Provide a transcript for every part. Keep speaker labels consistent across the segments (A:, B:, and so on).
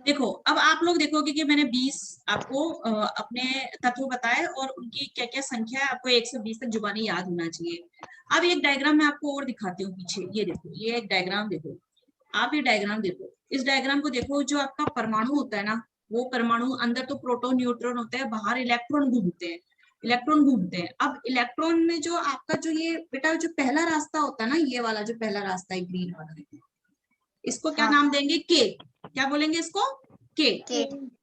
A: देखो अब आप लोग देखोगे कि मैंने 20 आपको अपने तत्व बताए और उनकी क्या क्या संख्या है, आपको 1 से 20 तक जुबानी याद होना चाहिए। अब एक डायग्राम मैं आपको और दिखाती हूँ पीछे, ये देखो, ये एक डायग्राम देखो, आप ये डायग्राम देखो, इस डायग्राम को देखो, जो आपका परमाणु होता है ना, वो परमाणु अंदर तो प्रोटॉन न्यूट्रॉन होते हैं, बाहर इलेक्ट्रॉन घूमते हैं, इलेक्ट्रॉन घूमते हैं। अब इलेक्ट्रॉन में जो आपका जो ये बेटा जो पहला रास्ता होता है ना, ये वाला जो पहला रास्ता है ग्रीन वाला, इसको क्या नाम देंगे? के। क्या बोलेंगे इसको? के।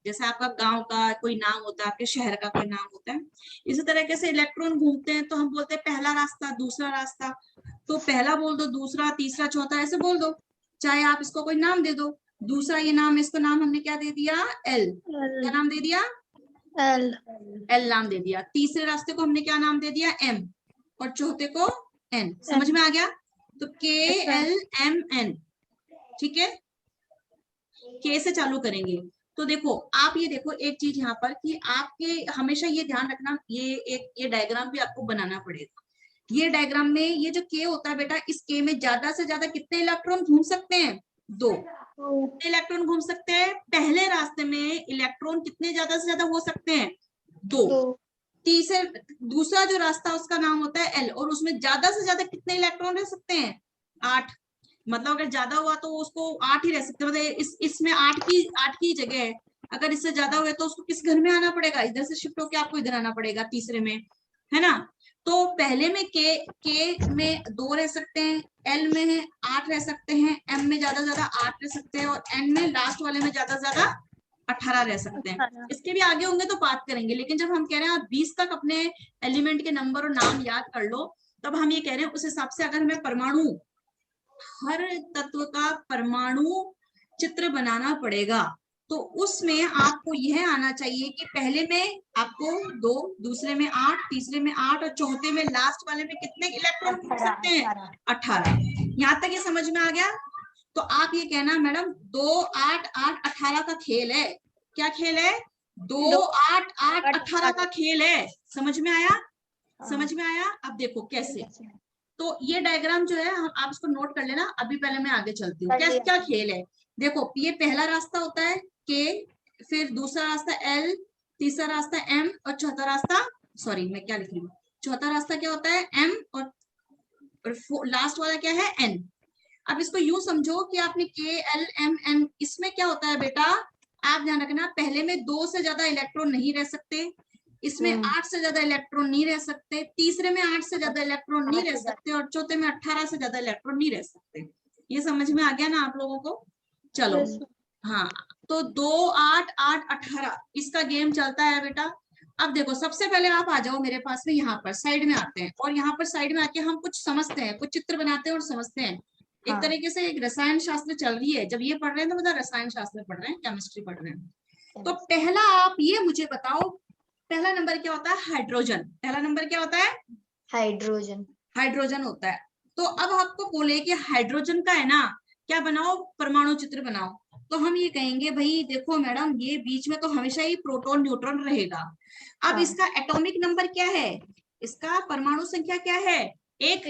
A: जैसे आपका गांव का कोई नाम होता है, आपके शहर का कोई नाम होता है, इसी तरीके से इलेक्ट्रॉन घूमते हैं, तो हम बोलते हैं पहला रास्ता, दूसरा रास्ता। तो पहला बोल दो, दूसरा, तीसरा, चौथा, ऐसे बोल दो, चाहे आप इसको कोई नाम दे दो। दूसरा ये नाम, इसको नाम हमने क्या दे दिया? एल। क्या नाम दे दिया?
B: एल।
A: एल नाम दे दिया। तीसरे रास्ते को हमने क्या नाम दे दिया? एम। और चौथे को एन। समझ में आ गया? तो के एल एम एन, ठीक है, के से चालू करेंगे। तो देखो आप ये देखो एक चीज यहाँ पर कि आपके हमेशा ये ध्यान रखना, ये डायग्राम भी आपको बनाना पड़ेगा। ये डायग्राम में ये जो के होता है बेटा, इस के में ज्यादा से ज्यादा कितने इलेक्ट्रॉन घूम सकते हैं? 2। कितने इलेक्ट्रॉन घूम सकते हैं? पहले रास्ते में इलेक्ट्रॉन कितने ज्यादा से ज्यादा हो सकते हैं? 2। तीसरे, दूसरा जो रास्ता उसका नाम होता है एल, और उसमें ज्यादा से ज्यादा कितने इलेक्ट्रॉन रह सकते हैं? 8। मतलब अगर ज्यादा हुआ तो उसको 8 ही रह सकते हैं, मतलब इसमें 8 की जगह है। अगर इससे ज्यादा हुए तो उसको किस घर में आना पड़ेगा? इधर से शिफ्ट होकर आपको इधर आना पड़ेगा, तीसरे में, है ना? तो पहले में के में 2 रह सकते हैं, एल में है 8 रह सकते हैं, एम में ज्यादा ज्यादा 8 रह सकते हैं, और एन में लास्ट वाले में ज्यादा ज्यादा 18 रह सकते हैं। इसके भी आगे होंगे तो बात करेंगे, लेकिन जब हम कह रहे हैं आप 20 तक अपने एलिमेंट के नंबर और नाम याद कर लो, तब हम ये कह रहे हैं उस हिसाब से अगर हमें परमाणु, हर तत्व का परमाणु चित्र बनाना पड़ेगा, तो उसमें आपको यह आना चाहिए कि पहले में आपको 2, दूसरे में 8, तीसरे में 8, और चौथे में लास्ट वाले में कितने इलेक्ट्रॉन घूम सकते हैं? 18। यहाँ तक ये समझ में आ गया? तो आप ये कहना मैडम 2 8 8 18 का खेल है। क्या खेल है? 2 8 8 18 का खेल है। समझ में आया? समझ में आया? अब देखो कैसे। तो ये डायग्राम जो है आप इसको नोट कर लेना, अभी पहले मैं आगे चलती हूँ। क्या खेल है? देखो ये पहला रास्ता होता है के, फिर दूसरा रास्ता एल, तीसरा रास्ता एम, और चौथा रास्ता, सॉरी मैं क्या लिख रही हूँ, चौथा रास्ता क्या होता है? एम, और लास्ट वाला क्या है? एन। अब इसको यूं समझो कि आपने के एल एम एन, इसमें क्या होता है बेटा, आप ध्यान रखना, पहले में 2 से ज्यादा इलेक्ट्रॉन नहीं रह सकते, इसमें 8 से ज्यादा इलेक्ट्रॉन नहीं रह सकते, तीसरे में 8 से ज्यादा इलेक्ट्रॉन नहीं रह सकते, और चौथे में 18 से ज्यादा इलेक्ट्रॉन नहीं रह सकते। ये समझ में आ गया ना आप लोगों को? चलो, हाँ, तो 2 8 8 18 इसका गेम चलता है बेटा। अब देखो सबसे पहले आप आ जाओ मेरे पास में, यहाँ पर साइड में आते हैं, और यहाँ पर साइड में आके हम कुछ समझते हैं, कुछ चित्र बनाते हैं और समझते हैं। एक तरीके से एक रसायन शास्त्र चल रही है, जब ये पढ़ रहे हैं तो मतलब रसायन शास्त्र पढ़ रहे हैं, केमिस्ट्री पढ़ रहे हैं। तो पहला आप ये मुझे बताओ, पहला नंबर क्या होता है? हाइड्रोजन। पहला नंबर क्या होता है?
B: हाइड्रोजन।
A: हाइड्रोजन होता है। तो अब आपको बोले कि हाइड्रोजन का है ना, क्या बनाओ? परमाणु चित्र बनाओ। तो हम ये कहेंगे भाई देखो मैडम, ये बीच में तो हमेशा ही प्रोटॉन न्यूट्रॉन रहेगा। अब इसका एटॉमिक नंबर क्या है? इसका परमाणु संख्या क्या है? एक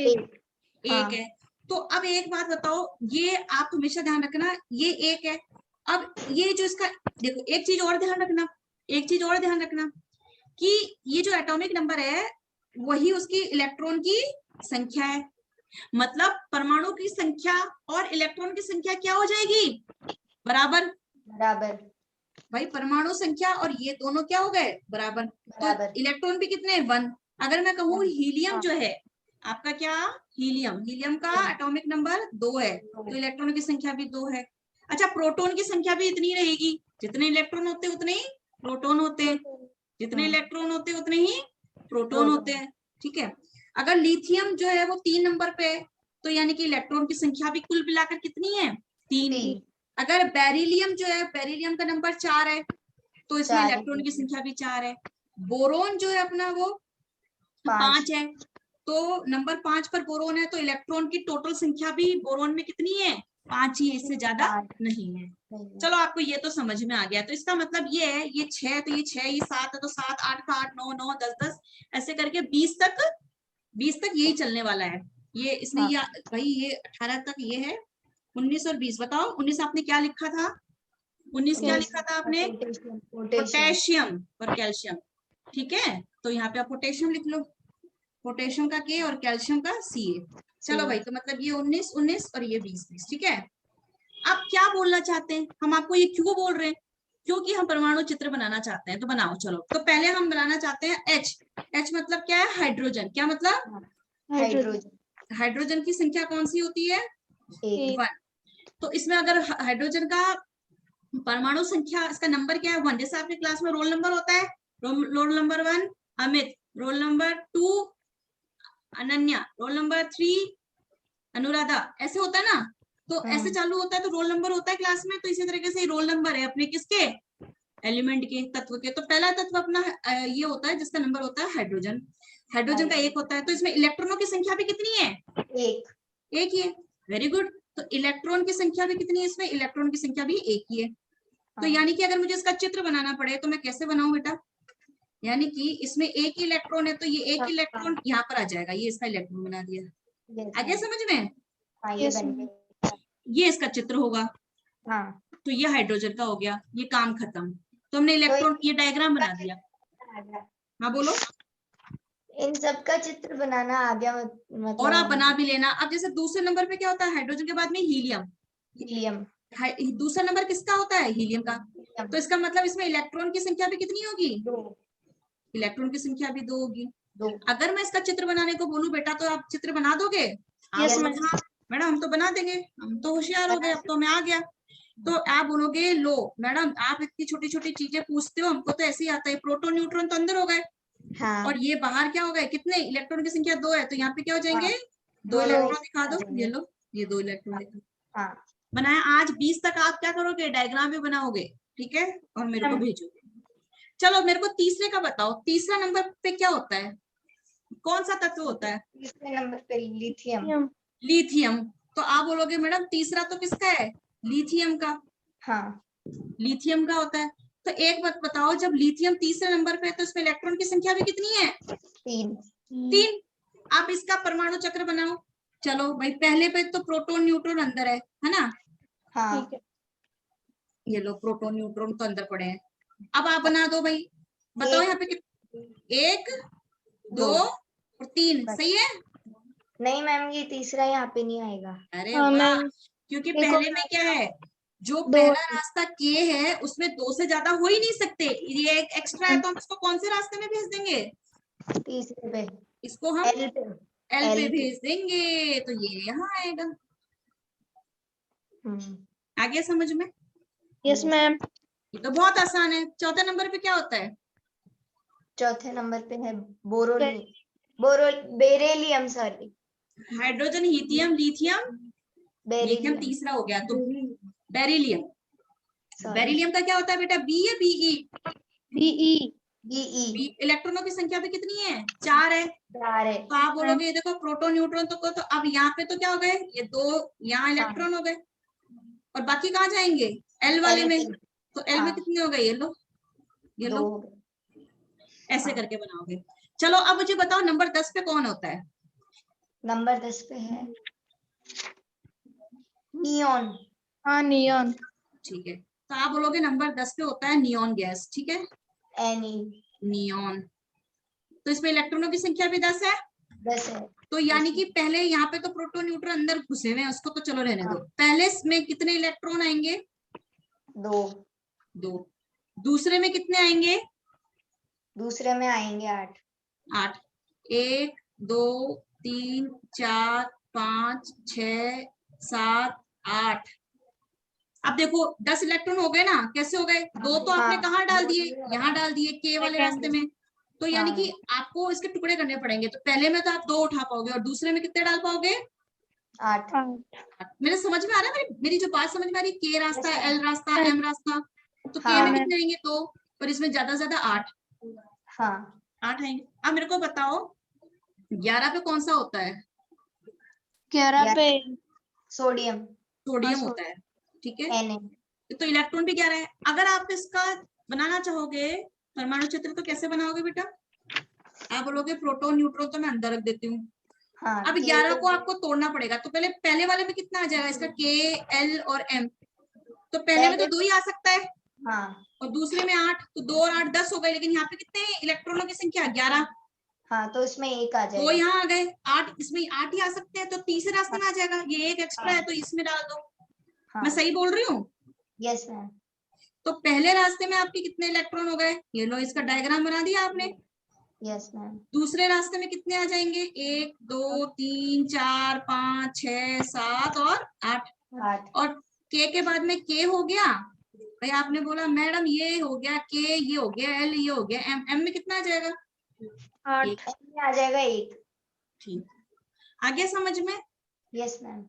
A: है। तो अब एक बात बताओ, ये आप हमेशा ध्यान रखना, ये 1 है। अब ये जो इसका, देखो एक चीज और ध्यान रखना, एक चीज और ध्यान रखना कि ये जो एटॉमिक नंबर है वही उसकी इलेक्ट्रॉन की संख्या है। मतलब परमाणु की संख्या और इलेक्ट्रॉन की संख्या क्या हो जाएगी? बराबर।
B: बराबर
A: भाई परमाणु संख्या और ये दोनों क्या हो गए? बराबर। तो इलेक्ट्रॉन भी कितने? 1। अगर मैं कहूँ हीलियम जो है आपका, क्या? हीलियम का एटॉमिक नंबर 2 है, तो इलेक्ट्रॉन की संख्या भी 2 है। अच्छा, प्रोटॉन की संख्या भी इतनी रहेगी, जितने इलेक्ट्रॉन होते उतने ही प्रोटॉन होते हैं, जितने इलेक्ट्रॉन होते उतने ही प्रोटॉन होते हैं, ठीक है। अगर लिथियम जो है वो 3 नंबर पे है, तो यानी कि इलेक्ट्रॉन की संख्या भी कुल मिलाकर कितनी है? 3। अगर बेरिलियम जो है, बेरिलियम का नंबर 4 है, तो इसमें इलेक्ट्रॉन की संख्या भी 4 है। बोरोन जो है अपना वो 5 है, तो नंबर 5 पर बोरोन है, तो इलेक्ट्रॉन की टोटल संख्या भी बोरोन में कितनी है? 5 ही, इससे ज्यादा नहीं है। चलो आपको ये तो समझ में आ गया। तो इसका मतलब ये है, ये 6 तो ये 6, ये 7 है तो 7, 8 का 8, 9 9 10 10, ऐसे करके 20 तक यही चलने वाला है। ये इसने ये भाई ये 18 तक ये है, 19 और 20 बताओ। 19 आपने क्या लिखा था? 19 क्या
B: Yes.
A: लिखा था आपने?
B: पोटेशियम
A: पोटेशियम और कैल्शियम। ठीक है, तो यहाँ पे आप पोटेशियम लिख लो, पोटेशियम का के और कैल्शियम का Ca। चलो भाई, तो मतलब ये 19 19 और ये 20 20। ठीक है, आप क्या बोलना चाहते हैं? हम आपको ये क्यों बोल रहे हैं? क्योंकि हम परमाणु चित्र बनाना चाहते हैं। तो बनाओ। चलो, तो पहले हम बनाना चाहते हैं H। H मतलब क्या है? हाइड्रोजन। क्या मतलब?
B: हाइड्रोजन
A: हाइड्रोजन की संख्या कौन सी होती है?
B: 1
A: 1। तो इसमें अगर हाइड्रोजन का परमाणु संख्या, इसका नंबर क्या है? 1। जैसे आपके क्लास में रोल नंबर होता है, roll number 1 Amit, roll number 2 Ananya, roll number 3 Anuradha, ऐसे होता है ना? तो ऐसे चालू होता है तो रोल नंबर होता है क्लास में। तो इसी तरीके से रोल नंबर है अपने किसके? एलिमेंट के, तत्व के। तो पहला तत्व अपना ये होता है जिसका नंबर होता है हाइड्रोजन। हाइड्रोजन का 1 होता है। तो इसमें इलेक्ट्रॉनों की संख्या भी कितनी है?
B: 1
A: एक ही है। Very good. तो इलेक्ट्रॉन की संख्या भी कितनी है इसमें? इलेक्ट्रॉन की संख्या भी एक ही है। तो यानी कि अगर मुझे इसका चित्र बनाना पड़े तो मैं कैसे बनाऊं बेटा? यानी कि इसमें एक ही इलेक्ट्रॉन है, तो ये एक इलेक्ट्रॉन यहाँ पर आ जाएगा। ये इसका इलेक्ट्रॉन बना दिया। आगे समझ में?
B: ये बन गया।
A: ये इसका चित्र होगा।
B: हाँ,
A: तो ये हाइड्रोजन का हो गया। ये काम खत्म। तो हमने इलेक्ट्रॉन, ये डायग्राम बना दिया। हाँ बोलो।
B: इन सब का चित्र बनाना आ गया मतलब।
A: और आप बना भी लेना। अब जैसे दूसरे नंबर पे क्या होता है? हाइड्रोजन के बाद में हीलियम।
B: हीलियम
A: दूसरा नंबर किसका होता है? हीलियम का। तो इसका मतलब इसमें इलेक्ट्रॉन की संख्या भी कितनी होगी?
B: 2
A: इलेक्ट्रॉन की संख्या भी 2 होगी।
B: 2।
A: अगर मैं इसका चित्र बनाने को बोलूं बेटा, तो आप चित्र बना दोगे? आप
B: Yes,
A: बोलोगे हाँ मैडम हम तो बना देंगे, हम तो होशियार हो गए, अब तो हमें आ गया। तो आप बोलोगे लो मैडम, आप इतनी छोटी छोटी चीजें पूछते हो, हमको तो ऐसे ही आता है। प्रोटॉन न्यूट्रॉन तो अंदर हो गए,
B: हाँ,
A: और ये बाहर क्या हो गए? कितने? इलेक्ट्रॉन की संख्या 2 है, तो यहाँ पे क्या हो जाएंगे?
B: हाँ,
A: 2
B: दो
A: इलेक्ट्रॉन
B: इलेक्ट्रॉन
A: दिखा
B: आ
A: दो।
B: जाएंगे।
A: ये लो, ये 2 इलेक्ट्रॉन दिखा
B: हाँ,
A: बनाया। आज 20 तक आप क्या करोगे? डायग्राम भी बनाओगे। ठीक है, और मेरे को भेजोगे। चलो मेरे को तीसरे का बताओ। तीसरा नंबर पे क्या होता है? कौन सा तत्व होता है?
B: तीसरे नंबर पे लिथियम।
A: लिथियम। तो आप बोलोगे मैडम तीसरा तो किसका है? लिथियम का।
B: हाँ,
A: लिथियम का होता है। तो एक बात बताओ, जब लिथियम तीसरे नंबर पे है तो इसमें इलेक्ट्रॉन की संख्या भी कितनी है?
B: 3
A: 3। आप इसका परमाणु चक्र बनाओ। चलो भाई, पहले पे तो प्रोटॉन न्यूट्रॉन अंदर है ना?
B: हाँ,
A: ये लो, प्रोटॉन न्यूट्रॉन तो अंदर पड़े हैं। अब आप बना दो भाई। बताओ यहाँ पे 1 2 और 3 सही है?
B: नहीं मैम, ये तीसरा यहाँ पे नहीं आएगा।
A: अरे वाह, क्योंकि पहले में क्या है? जो पहला रास्ता के है उसमें 2 से ज्यादा हो ही नहीं सकते। ये एक एक्स्ट्रा है, तो हम इसको कौन से रास्ते में भेज देंगे?
B: तीसरे पे
A: इसको हम
B: एल पे
A: एल पे भेज देंगे। तो ये यहाँ आएगा। आगे समझ में?
B: Yes ma'am.
A: ये तो बहुत आसान है। चौथे नंबर पे क्या होता है?
B: चौथे नंबर पे है beryllium. Sorry,
A: hydrogen, helium, lithium. Lithium तीसरा हो गया, तो बेरिलियम। बेरिलियम का क्या होता है बेटा? बी है, बीई।
B: बीई
A: इलेक्ट्रॉनों की संख्या भी कितनी है? 4 है।
B: 4 है।
A: तो आप बोलोगे ये देखो प्रोटॉन न्यूट्रॉन तो अब यहाँ पे तो क्या हो गए? ये 2 यहाँ इलेक्ट्रॉन हो गए, और बाकी कहाँ जाएंगे? एल वाले में। तो एल में कितने हो गए? ये लो, ऐसे करके बनाओगे। चलो अब मुझे बताओ नंबर 10 पे कौन होता है?
B: नंबर 10 पे है नियॉन। हाँ, नियॉन।
A: ठीक है, तो आप बोलोगे नंबर 10 पे होता है नियॉन गैस। ठीक है,
B: एनी
A: नियॉन। तो इसमें इलेक्ट्रॉनों की संख्या भी 10 है।
B: 10 है।
A: तो यानी कि पहले यहाँ पे तो प्रोटॉन न्यूट्रॉन अंदर घुसे हुए हैं, उसको तो चलो रहने दो। पहले में कितने इलेक्ट्रॉन आएंगे?
B: 2।
A: दूसरे में कितने आएंगे?
B: दूसरे में आएंगे 8।
A: 8। 1 2 3 4 5 6 7 8। अब देखो 10 इलेक्ट्रॉन हो गए ना? कैसे हो गए? 2 तो आपने कहाँ डाल दिए? यहाँ डाल दिए, के वाले रास्ते में। तो यानी कि आपको इसके टुकड़े करने पड़ेंगे। तो पहले में तो आप 2 उठा पाओगे, और दूसरे में कितने डाल पाओगे?
B: 8।
A: मेरे समझ में आ रहा है? मेरी जो बात समझ में आ रही है? के रास्ता, एल रास्ता, एम रास्ता। तो के में कितने आएंगे? 2, और इसमें ज्यादा से ज्यादा 8।
B: हाँ,
A: 8 आएंगे। अब मेरे को बताओ 11 पे कौन सा होता है?
B: 11 पे सोडियम।
A: सोडियम होता है। ठीक है, तो इलेक्ट्रॉन भी 11 है। अगर आप इसका बनाना चाहोगे परमाणु चित्र, तो कैसे बनाओगे बेटा? आप बोलोगे प्रोटॉन न्यूट्रॉन तो मैं अंदर रख देती हूँ। अब 11 को आपको तोड़ना पड़ेगा। तो पहले वाले में कितना आ जाएगा इसका? के, एल और एम। तो पहले में तो 2 ही आ सकता है
B: हाँ
A: और दूसरे में 8, तो 2 और 8 10 हो गए, लेकिन यहाँ पे कितने इलेक्ट्रॉनों की संख्या 11,
B: हाँ, तो इसमें एक आ
A: तो
B: जाएगा।
A: यहाँ आ गए 8, इसमें 8 ही आ सकते हैं, तो तीसरे रास्ते में आ जाएगा, ये एक एक्स्ट्रा है तो इसमें डाल दो।
B: हाँ,
A: मैं सही बोल रही हूँ?
B: Yes ma'am.
A: तो पहले रास्ते में आपके कितने इलेक्ट्रॉन हो गए, ये लो इसका डायग्राम बना दिया आपने।
B: Yes ma'am.
A: दूसरे रास्ते में कितने आ जाएंगे, 1 2 3 4 5 6 7 और 8,
B: 8।
A: और के बाद में के हो गया भाई, आपने बोला मैडम ये हो गया के, ये हो गया एल, ये हो गया एम, एम में कितना आ जाएगा
B: 8 में आ जाएगा 1।
A: ठीक, आ गया समझ में?
B: Yes ma'am.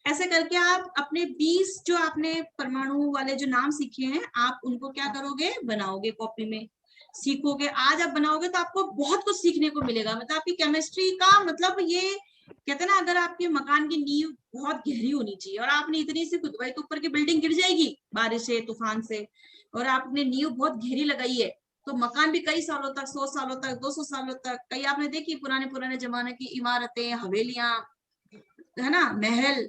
A: ऐसे करके आप अपने 20 जो आपने परमाणु वाले जो नाम सीखे हैं, आप उनको क्या करोगे, बनाओगे कॉपी में, सीखोगे। आज आप बनाओगे तो आपको बहुत कुछ सीखने को मिलेगा। मतलब आपकी केमिस्ट्री का मतलब ये कहते हैं ना, अगर आपके मकान की नींव बहुत गहरी होनी चाहिए और आपने इतनी सी खुदवाई तो ऊपर की बिल्डिंग गिर जाएगी बारिश से, तूफान से, और आपने नींव बहुत गहरी लगाई है तो मकान भी कई सालों तक, 100 सालों तक, 200 सालों तक, कई आपने देखी पुराने जमाने की इमारतें, हवेलियां, है ना, महल,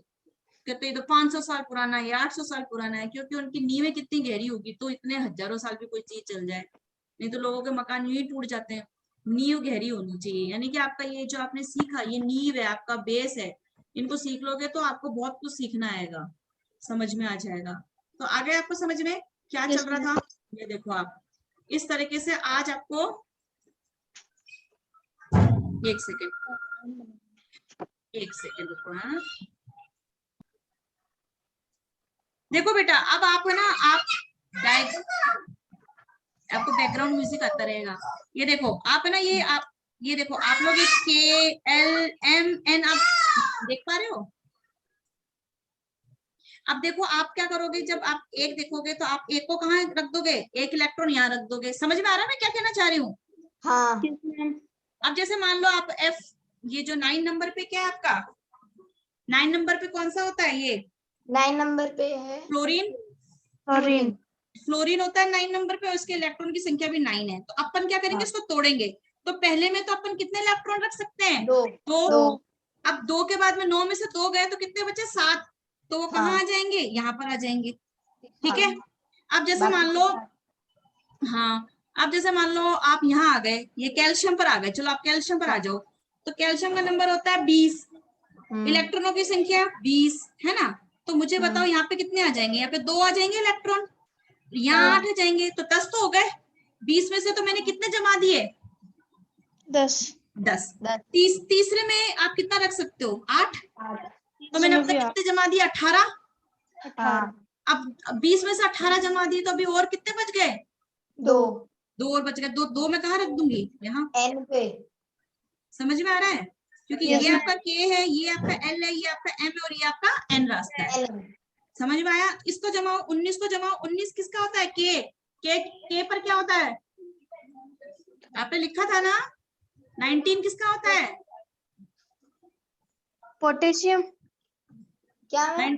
A: कहते हैं तो 500 साल पुराना है, 800 साल पुराना है, क्योंकि उनकी नींवें कितनी गहरी होगी, तो इतने हजारों साल भी कोई चीज चल जाए। नहीं तो लोगों के मकान यूं ही टूट जाते हैं। नींव गहरी होनी चाहिए, यानी कि आपका ये जो आपने सीखा, ये नींव है, आपका बेस है। इनको सीख लोगे तो आपको बहुत कुछ सीखना आएगा, समझ में आ जाएगा। तो आगे आपको समझ में क्या चल रहा था, ये देखो आप इस तरीके से आज आपको, एक सेकेंड रुको। हाँ देखो बेटा, अब आप है ना, आप आपको बैकग्राउंड म्यूजिक आता रहेगा। ये देखो आप है ना, ये आप ये देखो आप लोग ये के एल एम एन आप देख पा रहे हो? अब देखो आप क्या करोगे, जब आप एक देखोगे तो आप एक को कहाँ रख दोगे, एक इलेक्ट्रॉन यहाँ रख दोगे। समझ में आ रहा है मैं क्या कहना चाह रही हूँ?
B: हाँ।
A: अब जैसे मान लो आप एफ, ये जो 9 नंबर पे क्या है आपका, 9 नंबर पे कौन सा होता है, ये
B: 9 नंबर पे है
A: फ्लोरीन।
B: फ्लोरीन।
A: फ्लोरीन होता है 9 नंबर पे और इसके इलेक्ट्रॉन की संख्या भी 9 है। तो अपन क्या करेंगे,
B: हाँ।
A: इसको तोड़ेंगे। तो पहले में तो अपन कितने इलेक्ट्रॉन रख सकते हैं,
B: 2।
A: तो अब 2 के बाद में 9 में से 2 गए तो कितने बचे, 7। तो वो कहाँ
B: हाँ।
A: आ जाएंगे, यहाँ पर आ जाएंगे। ठीक
B: हाँ।
A: है, अब जैसे मान लो, हाँ अब जैसे मान लो आप यहाँ आ गए, ये कैल्शियम पर आ गए, चलो आप कैल्शियम पर आ जाओ। तो कैल्शियम का नंबर होता है 20, इलेक्ट्रॉनों की संख्या 20 है ना। तो मुझे बताओ यहाँ पे कितने आ जाएंगे, यहाँ पे 2 आ जाएंगे इलेक्ट्रॉन, यहाँ 8 आ जाएंगे, तो 10 तो हो गए। 20 में से तो मैंने कितने जमा दिए,
C: 10।
A: 10। तीसरे में आप कितना रख सकते हो, 8। तो मैंने अब तक कितने जमा दिए, 18।
C: 18।
A: अब 20 में से 18 जमा दिए, तो अभी और कितने बच गए,
B: 2।
A: 2 और बच गए। 2 मैं कहाँ रख दूंगी, यहाँ।
B: एन पे।
A: समझ में आ रहा है, क्योंकि
C: Yes,
A: ये आपका के है, ये आपका एल है, ये आपका एम है और ये आपका एन रास्ता है। समझ में आया? इसको जमाओ, 19 को जमाओ। 19 किसका होता है, के पर क्या होता है, आपने लिखा था ना। 19 किसका होता है,
C: पोटेशियम।
B: क्या है?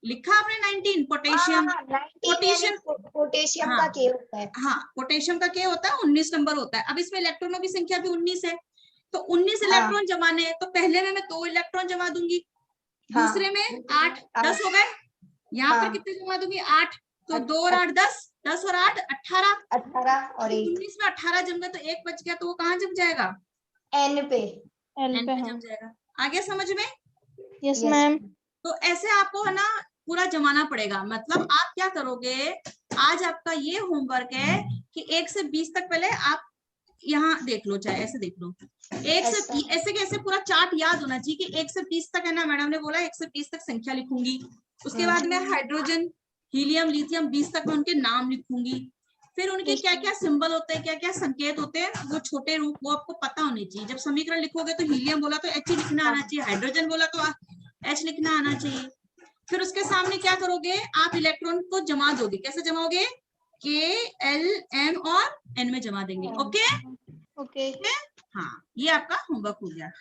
A: लिखा आपने 19, पोटेशियम। पोटेशियम,
B: पोटेशियम
A: हाँ,
B: का के होता है।
A: हाँ पोटेशियम का के होता है, 19 नंबर होता है। अब इसमें इलेक्ट्रॉनों की संख्या भी 19 है, तो 19 इलेक्ट्रॉन जमाने हैं। तो पहले में मैं 2 इलेक्ट्रॉन जमा दूंगी, दूसरे में 8, 10 हो गए। यहाँ पर कितने जमा दूंगी, 8। तो 2 और 8 10, 10 और 8 18।
B: 18 और 1
A: 19 में 18 जम गए तो 1 बच गया, तो वो कहाँ जम जाएगा,
B: एन पे।
C: एल पे।
A: जम जाएगा। आ गया समझ में?
C: Yes ma'am.
A: तो ऐसे आपको है ना पूरा जमाना पड़ेगा। मतलब आप क्या करोगे, आज आपका ये होमवर्क है कि 1 से 20 तक पहले आप यहाँ देख लो, चाहे ऐसे देख लो, 1 से ऐसे कैसे पूरा चार्ट याद होना चाहिए कि 1 से 20 तक है ना। मैडम ने बोला 1 से 20 तक संख्या लिखूंगी, उसके बाद मैं हाइड्रोजन, हीलियम, लिथियम 20 तक मैं उनके नाम लिखूंगी। फिर उनके क्या क्या सिंबल होते हैं, क्या क्या संकेत होते हैं, वो छोटे रूप वो आपको पता होने चाहिए। जब समीकरण लिखोगे तो हीलियम बोला तो H लिखना आना चाहिए, हाइड्रोजन बोला तो H लिखना आना चाहिए। फिर उसके सामने क्या करोगे, आप इलेक्ट्रॉन को जमा दोगे। कैसे जमाओगे, के एल एम और एन में जमा देंगे। Okay,
C: okay.
A: हाँ ये आपका होमवर्क हो गया।